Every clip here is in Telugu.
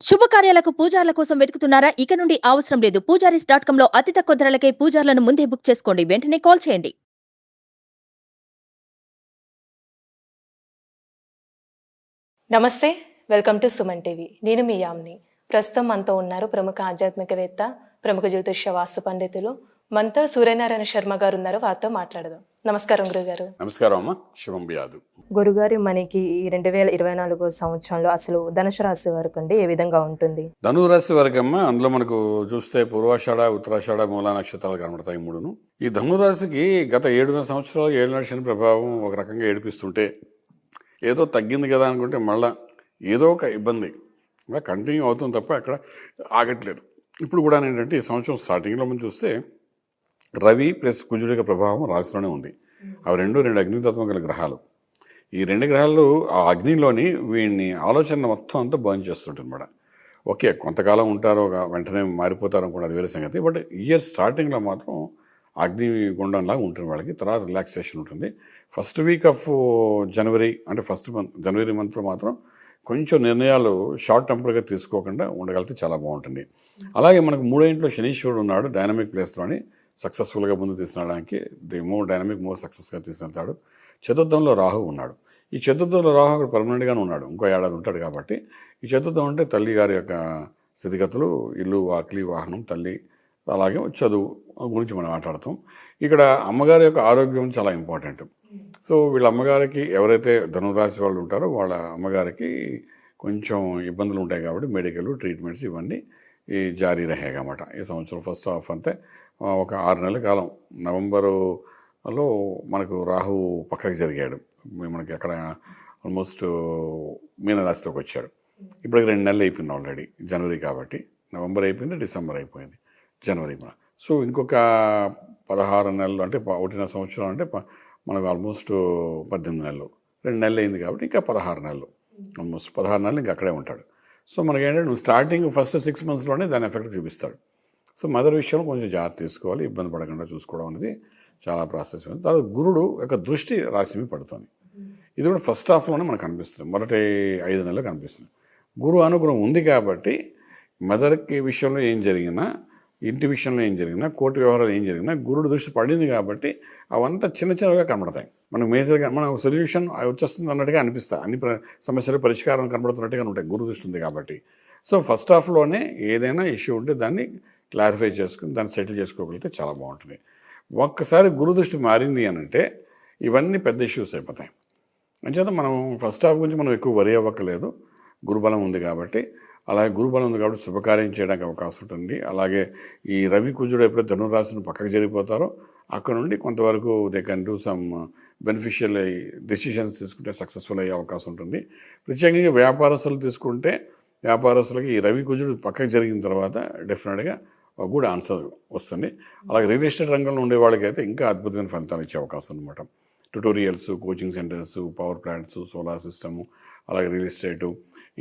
శుభకార్యాలకు పూజార్ల కోసం వెతుకుతున్నారా? ఇక నుండి అవసరం లేదు. పూజారీస్.com లో అతి తక్కువ ధరలకే పూజార్లను ముందే బుక్ చేసుకోండి. వెంటనే కాల్ చేయండి. నమస్తే, వెల్కమ్ టు సుమన్ టీవీ. నేను మీ యామ్ని. ప్రస్తుతం మనతో ఉన్నారు ప్రముఖ ఆధ్యాత్మికవేత్త, ప్రముఖ జ్యోతిష్య వాస్తు పండితులు మనతో సూర్యనారాయణ శర్మ గారు ఉన్నారు. వారితో మాట్లాడదాం. నమస్కారం గురుగారు. నమస్కారం అమ్మ. శుభం బియాదు. గురుగారు, మనకి ఈ 2024 సంవత్సరంలో అసలు ధనుసు రాశి వరకు అండి ఏ విధంగా ఉంటుంది? ధనురాశి వరకు అమ్మ, అందులో మనకు చూస్తే పూర్వాషాఢ, ఉత్తరాషాఢ, మూలా నక్షత్రాలు కనబడతాయి మూడును. ఈ ధనురాశికి గత 7.5 సంవత్సరాలు 7 శని ప్రభావం ఒక రకంగా ఏడిపిస్తుంటే ఏదో తగ్గింది కదా అనుకుంటే మళ్ళా ఏదో ఒక ఇబ్బంది కంటిన్యూ అవుతుంది తప్ప అక్కడ ఆగట్లేదు. ఇప్పుడు కూడా ఏంటంటే ఈ సంవత్సరం స్టార్టింగ్లో మనం చూస్తే రవి ప్లస్ కుజుడి యొక్క ప్రభావం రాశిలోనే ఉంది. అవి రెండు అగ్నితత్వం గల గ్రహాలు. ఈ రెండు గ్రహాలు ఆ అగ్నిలోని వీడిని ఆలోచన మొత్తం అంతా బర్న్ చేస్తుంటుంది అన్నమాట. ఓకే, కొంతకాలం ఉంటారో వెంటనే మారిపోతారు అనుకోండి, అది వేరే సంగతి. బట్ ఇయర్ స్టార్టింగ్లో మాత్రం అగ్ని గుండంలాగా ఉంటుంది వాళ్ళకి. తర్వాత రిలాక్సేషన్ ఉంటుంది. ఫస్ట్ వీక్ ఆఫ్ జనవరి అంటే జనవరి మంత్లో మాత్రం కొంచెం నిర్ణయాలు షార్ట్ టెంపర్గా తీసుకోకుండా ఉండగలిగితే చాలా బాగుంటుంది. అలాగే మనకు 3వ ఇంట్లో శనీశ్వరుడు ఉన్నాడు, డైనమిక్ ప్లేస్లోని సక్సెస్ఫుల్గా ముందు తీసుకురావడానికి మోర్ డైనమిక్, మోర్ సక్సెస్గా తీసుకెళ్తాడు. చతుర్థంలో రాహు ఉన్నాడు. ఈ చతుర్థంలో రాహు అక్కడ పర్మనెంట్గానే ఉన్నాడు, ఇంకో ఏడాది ఉంటాడు. కాబట్టి ఈ చతుర్థం అంటే తల్లి గారి యొక్క స్థితిగతులు, ఇల్లు, వాకిలి, వాహనం, తల్లి, అలాగే చదువు గురించి మనం మాట్లాడతాం. ఇక్కడ అమ్మగారి యొక్క ఆరోగ్యం చాలా ఇంపార్టెంట్. సో వీళ్ళ అమ్మగారికి, ఎవరైతే ధనురాశి వాళ్ళు ఉంటారో వాళ్ళ అమ్మగారికి కొంచెం ఇబ్బందులు ఉంటాయి. కాబట్టి మెడికల్ ట్రీట్మెంట్స్ ఇవన్నీ ఈ జారీ రహేగా అన్నమాట. ఈ సంవత్సరం ఫస్ట్ హాఫ్ అంతే ఒక 6 నెలల కాలం. నవంబరులో మనకు రాహు పక్కకి జరిగాడు, మనకి అక్కడ ఆల్మోస్ట్ మీనరాశిలోకి వచ్చాడు. ఇప్పటికి 2 నెలలు అయిపోయింది ఆల్రెడీ. జనవరి కాబట్టి నవంబర్ అయిపోయింది, డిసెంబర్ అయిపోయింది, జనవరి. సో ఇంకొక 16 నెలలు అంటే 1.5 సంవత్సరం అంటే మనకు ఆల్మోస్ట్ 18 నెలలు, 2 నెలలు అయింది కాబట్టి ఇంకా 16 నెలలు, ఆల్మోస్ట్ 16 నెలలు ఇంకా అక్కడే ఉంటాడు. సో మనకేంటంటే నువ్వు స్టార్టింగ్ ఫస్ట్ 6 మంత్స్లోనే దాని ఎఫెక్ట్ చూపిస్తాడు. సో మదర్ విషయంలో కొంచెం జాగ్రత్త తీసుకోవాలి, ఇబ్బంది పడకుండా చూసుకోవడం అనేది చాలా ప్రాసెస్. తర్వాత గురుడు యొక్క దృష్టి రాశి మీద పడుతుంది. ఇది కూడా ఫస్ట్ హాఫ్లోనే మనకు కనిపిస్తుంది, మొదటి 5 నెలలు కనిపిస్తుంది. గురు అనుగ్రహం ఉంది కాబట్టి మదర్కి విషయంలో ఏం జరిగినా, ఇంటి విషయంలో ఏం జరిగినా, కోర్టు వ్యవహారాలు ఏం జరిగినా గురుడు దృష్టి పడింది కాబట్టి అవంతా చిన్నగా కనబడతాయి. మనకు మేజర్గా మన సొల్యూషన్ వచ్చేస్తుంది అన్నట్టుగా అనిపిస్తాయి. అన్ని సమస్యలు పరిష్కారం కనబడుతున్నట్టుగా ఉంటాయి గురు దృష్టి ఉంది కాబట్టి. సో ఫస్ట్ హాఫ్లోనే ఏదైనా ఇష్యూ ఉంటే దాన్ని క్లారిఫై చేసుకుని దాన్ని సెటిల్ చేసుకోగలిగితే చాలా బాగుంటుంది. ఒక్కసారి గురు దృష్టి మారింది అని అంటే ఇవన్నీ పెద్ద ఇష్యూస్ అయిపోతాయి. అంచేత మనం ఫస్ట్ హాఫ్ గురించి మనం ఎక్కువ వరి అవ్వక్కలేదు, గురుబలం ఉంది కాబట్టి. అలాగే గురుబలం ఉంది కాబట్టి శుభకార్యం చేయడానికి అవకాశం ఉంటుంది. అలాగే ఈ రవి కుజుడు ఎప్పుడైతే ధనురాశిని పక్కకు జరిగిపోతారో అక్కడ నుండి కొంతవరకు they can do some beneficial decisions తీసుకుంటే సక్సెస్ఫుల్ అయ్యే అవకాశం ఉంటుంది. ప్రత్యేకంగా వ్యాపారస్తులు తీసుకుంటే వ్యాపారస్తులకి ఈ రవి కుజుడు పక్కకు జరిగిన తర్వాత డెఫినెట్గా ఒక గుడ్ ఆన్సర్ వస్తుంది. అలాగే రియల్ ఎస్టేట్ రంగంలో ఉండే వాళ్ళకైతే ఇంకా అద్భుతమైన ఫలితాలు ఇచ్చే అవకాశం అనమాట. Tutorials, coaching centres, power plants, solar system, అలాగే రియల్ ఎస్టేటు,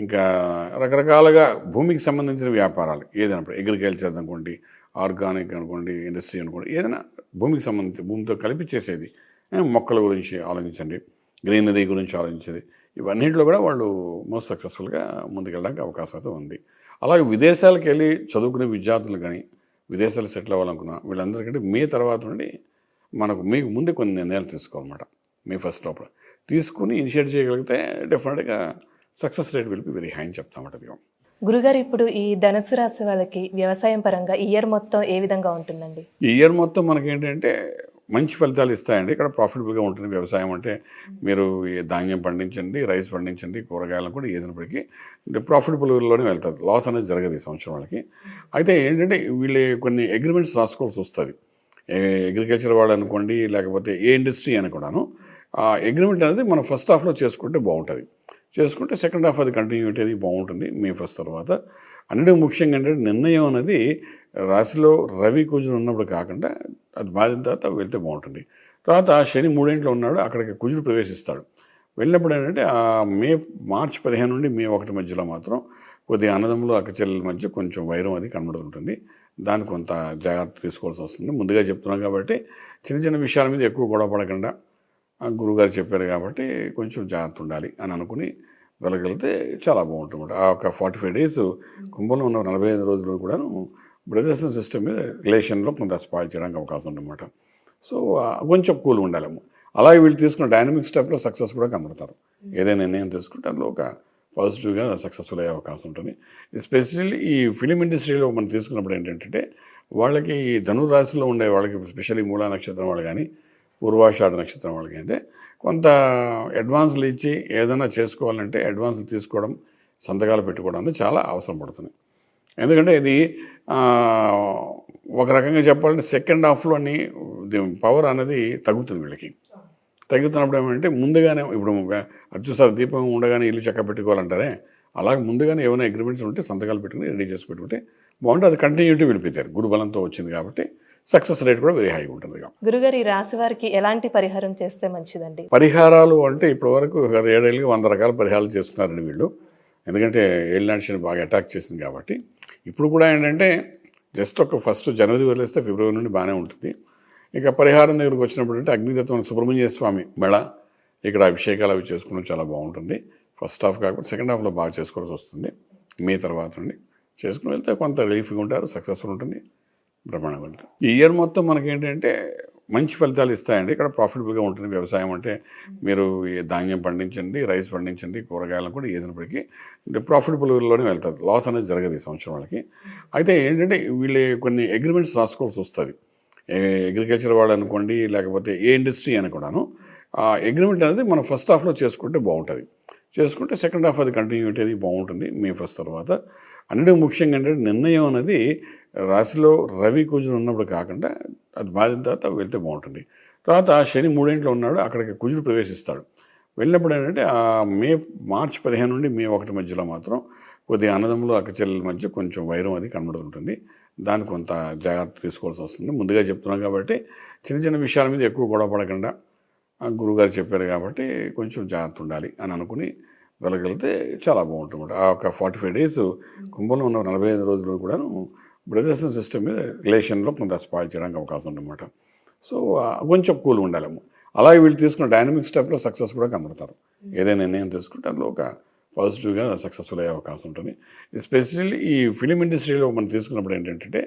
ఇంకా రకరకాలుగా భూమికి సంబంధించిన వ్యాపారాలు ఏదైనా, అగ్రికల్చర్ అనుకోండి, ఆర్గానిక్ అనుకోండి, ఇండస్ట్రీ అనుకోండి, ఏదైనా భూమికి సంబంధించి భూమితో కలిపి చేసేది, మొక్కల గురించి ఆలోచించండి, గ్రీనరీ గురించి ఆలోచించేది, ఇవన్నింటిలో కూడా వాళ్ళు మోస్ట్ సక్సెస్ఫుల్గా ముందుకెళ్ళడానికి అవకాశం అయితే ఉంది. అలాగే విదేశాలకు వెళ్ళి చదువుకునే విద్యార్థులు కానీ, విదేశాలు సెటిల్ అవ్వాలనుకున్న వీళ్ళందరికంటే మే తర్వాత నుండి మీకు ముందే కొన్ని నిర్ణయాలు తీసుకోవాలన్నమాట. మే ఫస్ట్ లోపల తీసుకుని ఇనిషియేట్ చేయగలిగితే డెఫినెట్గా success rate will be very high అని చెప్తామట. గురుగారు, ఇప్పుడు ఈ ధనుసు రాశి వాళ్ళకి వ్యవసాయం పరంగా ఇయర్ మొత్తం ఏ విధంగా ఉంటుందండి? ఈ ఇయర్ మొత్తం మనకేంటంటే మంచి ఫలితాలు ఇస్తాయండి. ఇక్కడ ప్రాఫిటబుల్గా ఉంటుంది. వ్యవసాయం అంటే మీరు ధాన్యం పండించండి, రైస్ పండించండి, కూరగాయలను కూడా ఏదైనప్పటికీ ప్రాఫిటబుల్లోనే వెళ్తారు. లాస్ అనేది జరగదు ఈ సంవత్సరం వాళ్ళకి. అయితే ఏంటంటే వీళ్ళు కొన్ని అగ్రిమెంట్స్ రాసుకోవాల్సి వస్తుంది. అగ్రికల్చర్ వాళ్ళు అనుకోండి, లేకపోతే ఏ ఇండస్ట్రీ అని కూడాను ఆ అగ్రిమెంట్ అనేది మనం ఫస్ట్ హాఫ్లో చేసుకుంటే బాగుంటుంది. చేసుకుంటే సెకండ్ హాఫ్ అది కంటిన్యూటీ అది బాగుంటుంది మే ఫస్ట్ తర్వాత. అన్నిటికీ ముఖ్యంగా ఏంటంటే నిర్ణయం అనేది రాశిలో రవి కుజుడు ఉన్నప్పుడు కాకుండా అది మారిన తర్వాత వెళ్తే బాగుంటుంది. తర్వాత శని 3వ ఇంట్లో ఉన్నాడు, అక్కడికి కుజుడు ప్రవేశిస్తాడు. వెళ్ళినప్పుడు ఏంటంటే మార్చి 15 నుండి మే 1 మధ్యలో మాత్రం కొద్దిగా అన్నదమ్ములు అక్కచెల్లెల మధ్య కొంచెం వైరం అది కనబడుతుంటుంది. దానికి కొంత జాగ్రత్త తీసుకోవాల్సి వస్తుంది. ముందుగా చెప్తున్నాం కాబట్టి చిన్న చిన్న విషయాల మీద ఎక్కువ గొడవ పడకుండా గురువుగారు చెప్పారు కాబట్టి కొంచెం జాగ్రత్త ఉండాలి అని అనుకుని వెళ్ళగలిగితే చాలా బాగుంటుంది అన్నమాట. ఆ ఒక 45 డేస్ కుంభంలో ఉన్న 45 రోజులు కూడాను బ్రదర్స్ సిస్టమ్ మీద రిలేషన్లో కొంత స్పాయిల్ చేయడానికి అవకాశం ఉందన్నమాట. సో కొంచెం కూల్ ఉండాలేమో. అలాగే వీళ్ళు తీసుకున్న డైనమిక్ స్టెప్లో సక్సెస్ కూడా కనబడతారు. ఏదైనా నిర్ణయం తీసుకుంటే అందులో ఒక పాజిటివ్గా సక్సెస్ఫుల్ అయ్యే అవకాశం ఉంటుంది. ఎస్పెషల్లీ ఈ ఫిలిం ఇండస్ట్రీలో మనం తీసుకున్నప్పుడు ఏంటంటే వాళ్ళకి ఈ ధనురాశిలో ఉండే వాళ్ళకి ఎస్పెషల్లీ మూలా నక్షత్రం వాళ్ళు కానీ పూర్వాషాఢ నక్షత్రం వాళ్ళకి అంటే కొంత అడ్వాన్స్లు ఇచ్చి ఏదైనా చేసుకోవాలంటే అడ్వాన్స్లు తీసుకోవడం, సంతకాలు పెట్టుకోవడం అనేది చాలా అవసరం పడుతుంది. ఎందుకంటే ఇది ఒక రకంగా చెప్పాలంటే సెకండ్ హాఫ్లోని పవర్ అనేది తగ్గుతుంది వీళ్ళకి. తగ్గుతున్నప్పుడు ఏమంటే ముందుగానే ఇప్పుడు అది చూసారు దీపం ఉండగానే ఇల్లు చక్క పెట్టుకోవాలంటారే, అలాగే ముందుగానే ఏమైనా అగ్రిమెంట్స్ ఉంటే సంతకాలు పెట్టుకుని రెడీ చేసి పెట్టుకుంటే బాగుంటుంది. అది కంటిన్యూటీ వెళ్ళిపోతారు. గురుబలంతో వచ్చింది కాబట్టి సక్సెస్ రేట్ కూడా వెరీ హైగా ఉంటుంది. గురుగారు, ఈ రాశి వారికి ఎలాంటి పరిహారం చేస్తే మంచిదండి? పరిహారాలు అంటే ఇప్పటివరకు 7 ఏళ్ళకి 100 రకాల పరిహారాలు చేస్తున్నారండి వీళ్ళు. ఎందుకంటే ఏలినాటి శని బాగా అటాక్ చేసింది కాబట్టి. ఇప్పుడు కూడా ఏంటంటే జస్ట్ ఒక ఫస్ట్ జనవరి వదిలేస్తే ఫిబ్రవరి నుండి బాగానే ఉంటుంది. ఇక పరిహారం దగ్గరకు వచ్చినప్పుడు అంటే అగ్నితత్వం సుబ్రహ్మణ్య స్వామి మెళ ఇక్కడ అభిషేకాలు అవి చేసుకోవడం చాలా బాగుంటుంది. ఫస్ట్ హాఫ్ కాకపోతే సెకండ్ హాఫ్లో బాగా చేసుకోవాల్సి వస్తుంది. మే తర్వాత నుండి చేసుకుని వెళ్తే కొంత రిలీఫ్గా ఉంటారు, సక్సెస్ఫుల్ ఉంటుంది, బ్రహ్మాండంగా ఉంటుంది. ఈ ఇయర్ మొత్తం మనకి ఏంటంటే మంచి ఫలితాలు ఇస్తాయండి. ఇక్కడ ప్రాఫిటబుల్గా ఉంటుంది. వ్యవసాయం అంటే మీరు ధాన్యం పండించండి, రైస్ పండించండి, కూరగాయలను కూడా ఏదైనప్పటికీ ప్రాఫిటబుల్లోనే వెళ్తారు. లాస్ అనేది జరగదు ఈ సంవత్సరం వాళ్ళకి. అయితే ఏంటంటే వీళ్ళు కొన్ని అగ్రిమెంట్స్ రాసుకోవాల్సి వస్తుంది. అగ్రికల్చర్ వాళ్ళు అనుకోండి, లేకపోతే ఏ ఇండస్ట్రీ అని కూడాను ఆ అగ్రిమెంట్ అనేది మనం ఫస్ట్ హాఫ్లో చేసుకుంటే బాగుంటుంది. చేసుకుంటే సెకండ్ హాఫ్ అది కంటిన్యూటీ అది బాగుంటుంది. మే ఫస్ట్ తర్వాత అన్నిటికీ ముఖ్యంగా ఏంటంటే నిర్ణయం అనేది రాశిలో రవి కుజుడు ఉన్నప్పుడు కాకుండా అది మారిన తర్వాత వెళ్తే బాగుంటుంది. తర్వాత శని 3 ఇంట్లో ఉన్నాడు, అక్కడికి కుజుడు ప్రవేశిస్తాడు. వెళ్ళినప్పుడు ఏంటంటే మార్చి 15 నుండి మే 1 మధ్యలో మాత్రం కొద్దిగా అన్నదమ్ములు అక్కచెల్లెల మధ్య కొంచెం వైరం అది కనబడుతుంటుంది. దానికి కొంత జాగ్రత్త తీసుకోవాల్సి వస్తుంది. ముందుగా చెప్తున్నాం కాబట్టి చిన్న చిన్న విషయాల మీద ఎక్కువ గొడవ పడకుండా గురువుగారు చెప్పారు కాబట్టి కొంచెం జాగ్రత్త ఉండాలి అని అనుకుని వెళ్ళగలిగితే చాలా బాగుంటుంది. ఆ ఒక 45 డేస్ కుంభంలో ఉన్న 45 రోజులు కూడాను బ్రదర్స్ సిస్టమ్ మీద రిలేషన్లో కొంత స్పాయిల్ చేయడానికి అవకాశం ఉందన్నమాట. సో కొంచెం కూల్ ఉండాలేమో. అలాగే వీళ్ళు తీసుకున్న డైనమిక్ స్టెప్లో సక్సెస్ కూడా కనబడతారు. ఏదైనా నిర్ణయం తీసుకుంటే అందులో ఒక పాజిటివ్గా సక్సెస్ఫుల్ అయ్యే అవకాశం ఉంటుంది. ఎస్పెషల్లీ ఈ ఫిలిం ఇండస్ట్రీలో మనం తీసుకున్నప్పుడు ఏంటంటే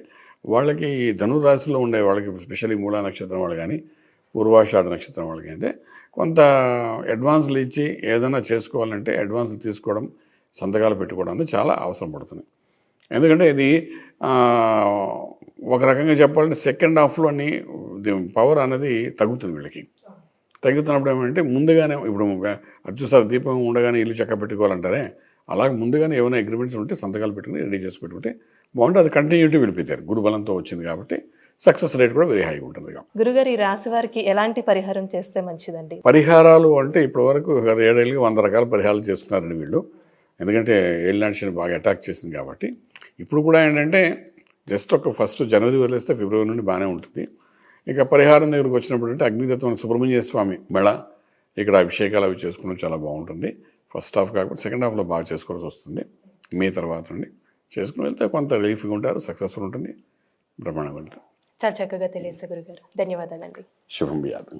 వాళ్ళకి ఈ ధనురాశిలో ఉండే వాళ్ళకి ఎస్పెషల్లీ మూలా నక్షత్రం వాళ్ళు కానీ పూర్వాషాఢ నక్షత్రం వాళ్ళకి అంటే కొంత అడ్వాన్స్లు ఇచ్చి ఏదైనా చేసుకోవాలంటే అడ్వాన్స్లు తీసుకోవడం, సంతకాలు పెట్టుకోవడం అనేది చాలా అవసరం పడుతుంది. ఎందుకంటే ఇది ఒక రకంగా చెప్పాలంటే సెకండ్ హాఫ్లోని పవర్ అనేది తగ్గుతుంది వీళ్ళకి. తగ్గుతున్నప్పుడు ఏమంటే ముందుగానే ఇప్పుడు అది చూసారు దీపం ఉండగానే ఇల్లు చక్క పెట్టుకోవాలంటారే, అలాగే ముందుగానే ఏమైనా అగ్రిమెంట్స్ ఉంటే సంతకాలు పెట్టుకుని రెడీ చేసి పెట్టుకుంటే బాగుంటుంది. అది కంటిన్యూటీ వెళ్ళిపోతారు. గురుబలంతో వచ్చింది కాబట్టి సక్సెస్ రేట్ కూడా వెరీ హైగా ఉంటుంది. గురుగారు, ఈ రాశి వారికి ఎలాంటి పరిహారం చేస్తే మంచిదండి? పరిహారాలు అంటే ఇప్పటివరకు 7 ఏళ్ళకి 100 రకాల పరిహారాలు చేస్తున్నారండి వీళ్ళు. ఎందుకంటే ఏలినాటి శని బాగా అటాక్ చేసింది కాబట్టి. ఇప్పుడు కూడా ఏంటంటే జస్ట్ ఒక ఫస్ట్ జనవరి వదిలేస్తే ఫిబ్రవరి నుండి బాగానే ఉంటుంది. ఇక పరిహారం దగ్గరకు వచ్చినప్పుడు అంటే అగ్నితత్వం సుబ్రహ్మణ్య స్వామి మెళ ఇక్కడ అభిషేకాలు అవి చేసుకోవడం చాలా బాగుంటుంది. ఫస్ట్ హాఫ్ కాకపోతే సెకండ్ హాఫ్లో బాగా చేసుకోవాల్సి వస్తుంది. మే తర్వాత నుండి చేసుకుని వెళ్తే కొంత రిలీఫ్గా ఉంటారు, సక్సెస్ఫుల్ ఉంటుంది, బ్రహ్మాండంగా ఉంటుంది. చాలా చక్కగా తెలియజేస్తారు గురుగారు. ధన్యవాదాలండి. శుభం వ్యాధం.